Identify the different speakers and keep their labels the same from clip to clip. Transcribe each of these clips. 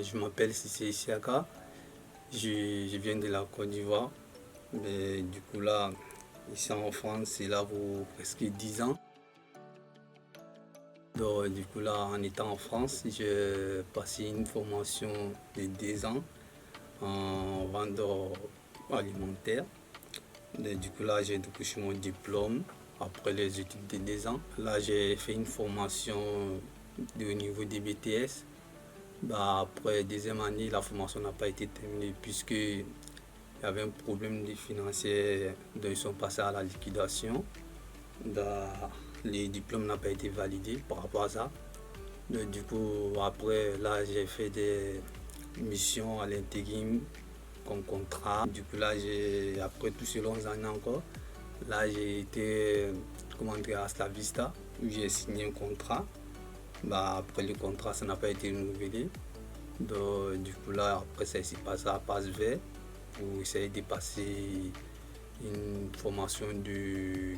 Speaker 1: Je m'appelle Cissé Isiaka, je viens de la Côte d'Ivoire, mais du coup là, ici en France, c'est là pour presque 10 ans. Donc du coup là, en étant en France, j'ai passé une formation de 2 ans en vente alimentaire. Et du coup là, j'ai décroché mon diplôme après les études de 2 ans. Là, j'ai fait une formation au niveau des BTS. Après deuxième année, la formation n'a pas été terminée puisque il y avait un problème financier, donc ils sont passés à la liquidation. Les diplômes n'ont pas été validés par rapport à ça. Donc, du coup, après, là, j'ai fait des missions à l'intérim comme contrat. Du coup, là, après tout ces longues années encore, là, j'ai été commandé à Asla Vista où j'ai signé un contrat. Après le contrat, ça n'a pas été renouvelé. Donc, du coup, là, après, ça s'est passé à Passe-Vert pour essayer de passer une formation de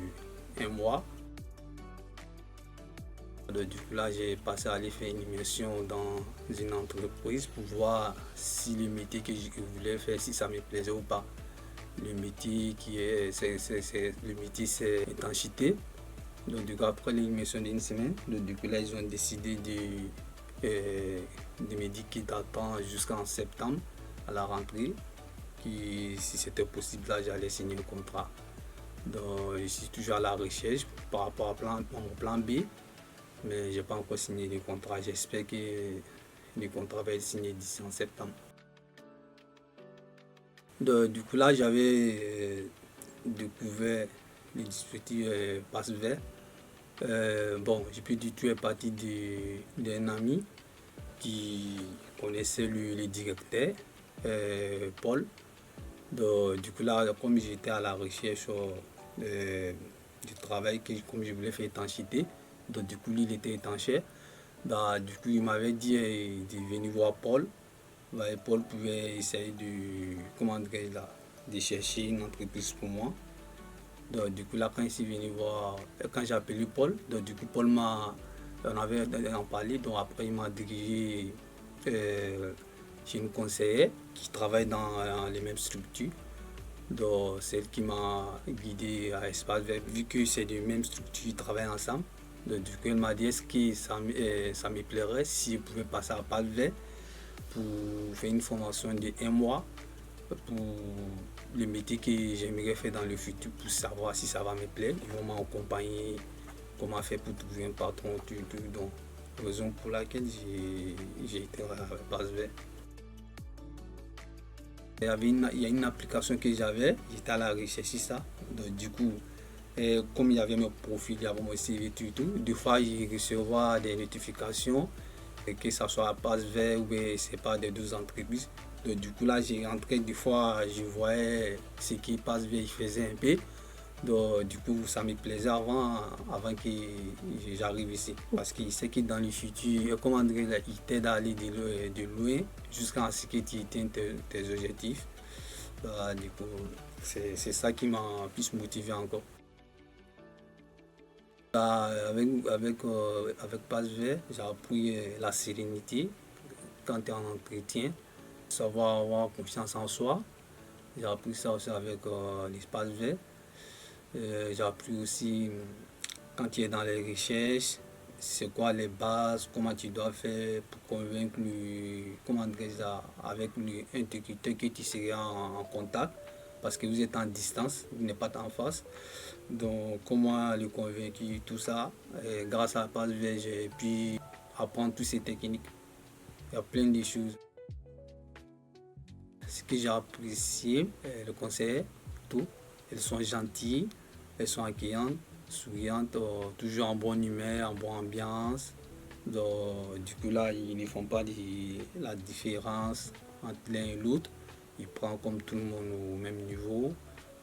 Speaker 1: 1 mois. Donc, du coup, là, j'ai passé à aller faire une immersion dans une entreprise pour voir si le métier que je voulais faire, si ça me plaisait ou pas. Le métier c'est étanchéité. Donc, du coup, après l'immersion d'une semaine, donc, du coup, là, ils ont décidé de me dire qu'ils t'attendent jusqu'en septembre à la rentrée. Si c'était possible, là, j'allais signer un contrat. Donc, je suis toujours à la recherche par rapport à mon plan B, mais je n'ai pas encore signé le contrat. J'espère que le contrat va être signé d'ici en septembre. Donc, du coup, là, j'avais découvert le dispositif Passe-Vert. Bon, je peux dire que tu es parti d'un ami qui connaissait le directeur, Paul. Donc, du coup, là, comme j'étais à la recherche du travail, comme je voulais faire étanchéité, donc du coup, lui, il était étanché. Du coup, il m'avait dit de venir voir Paul. Et Paul pouvait essayer de chercher une entreprise pour moi. Donc, du coup, là, quand j'ai appelé Paul, donc, du coup, on avait en parlé. Donc, après, il m'a dirigé chez une conseillère qui travaille dans les mêmes structures. Donc, celle qui m'a guidé à Espace Vert, vu que c'est des mêmes structures, ils travaillent ensemble. Donc, du coup, elle m'a dit est-ce que ça me plairait si je pouvais passer à Espace Vert pour faire une formation de 1 mois pour le métier que j'aimerais faire dans le futur pour savoir si ça va me plaire. Ils vont m'accompagner comment faire pour trouver un patron, tout. Donc, raison pour laquelle j'ai été à Espace Vert. Il y a une application que j'étais à la recherche de ça. Donc, du coup, comme il y avait mon profil, il y avait mon CV, tout, des fois, je recevais des notifications, que ce soit à Passe Vert ou c'est pas des 12 entreprises. Donc, du coup, là, j'ai rentré, des fois, je voyais ce qui Passe Vert faisait un peu. Donc, du coup, ça me plaisait avant que j'arrive ici. Parce qu'il sait que dans le futur, comment dire, il t'aide à aller de loin jusqu'à ce que tu atteignes tes objectifs. Du coup, c'est ça qui m'a plus motivé encore. Avec Passe Vert, j'ai appris la sérénité quand tu es en entretien, savoir avoir confiance en soi. J'ai appris ça aussi avec l'espace vert. J'ai appris aussi quand tu es dans les recherches, c'est quoi les bases, comment tu dois faire pour convaincre avec l'interlocuteur que tu seras en contact, parce que vous êtes en distance, vous n'êtes pas en face. Donc comment le convaincre, tout ça, grâce à la passe vert, j'ai pu apprendre toutes ces techniques. Il y a plein de choses. Ce que j'ai apprécié, le conseil, tout, elles sont gentilles, elles sont accueillantes, souriantes, toujours en bonne humeur, en bonne ambiance. Donc, du coup, là, ils ne font pas la différence entre l'un et l'autre. Ils prennent comme tout le monde au même niveau.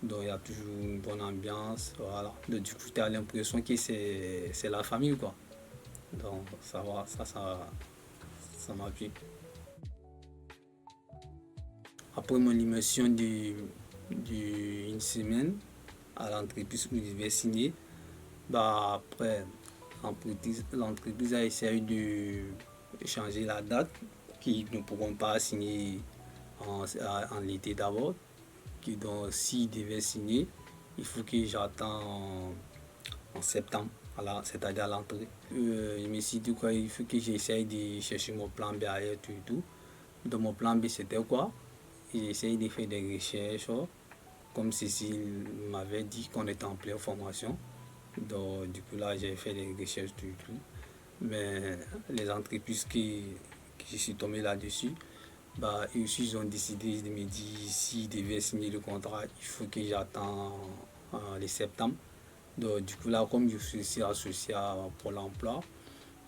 Speaker 1: Donc, il y a toujours une bonne ambiance. Voilà. Donc, du coup, tu as l'impression que c'est la famille, quoi. Donc, ça va, ça m'a plu. Après mon immersion d'une semaine à l'entreprise où je vais signer, après l'entreprise a essayé de changer la date qui ne pourront pas signer en l'été d'abord. Donc, s'ils devaient signer, il faut que j'attende en septembre, c'est-à-dire à l'entrée. Je me suis dit quoi, il faut que j'essaye de chercher mon plan B ailleurs, tout et tout. Donc, mon plan B, c'était quoi? J'ai essayé de faire des recherches, comme Cécile m'avait dit qu'on était en pleine formation. Donc, du coup, là, j'ai fait des recherches, tout et tout. Mais les entreprises que je suis tombé là-dessus, bah, eux aussi, ils ont décidé de me dire s'ils devaient signer le contrat, il faut que j'attende les septembre. Donc, du coup, là, comme je suis aussi associé à Pôle emploi,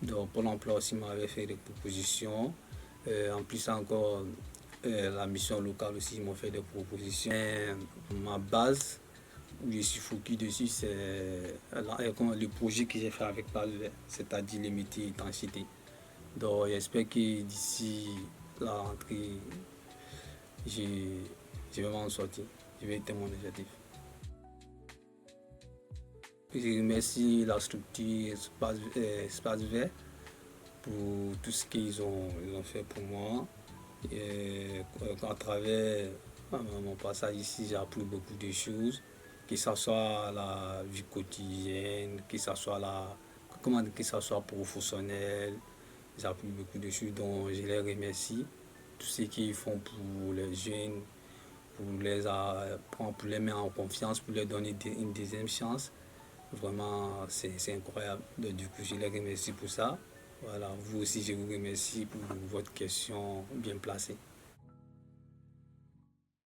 Speaker 1: donc Pôle emploi aussi m'avait fait des propositions. En plus, encore, la mission locale aussi m'ont fait des propositions. Et ma base, où je suis focus dessus, c'est le projet que j'ai fait avec Palvet, c'est-à-dire les métiers étanchéité. Donc, j'espère que d'ici la rentrée, j'ai- je vais m'en sortir. Je vais atteindre mon objectif. Je remercie la structure Espace Vert pour tout ce ils ont fait pour moi. Et à travers mon passage ici, j'ai appris beaucoup de choses, que ce soit la vie quotidienne, que ce soit que ce soit professionnel. J'ai appris beaucoup de choses dont je les remercie. Tout ce qu'ils font pour les jeunes, pour les mettre en confiance, pour leur donner une deuxième chance. Vraiment, c'est incroyable. Donc, du coup, je les remercie pour ça. Voilà, vous aussi, je vous remercie pour votre question bien placée.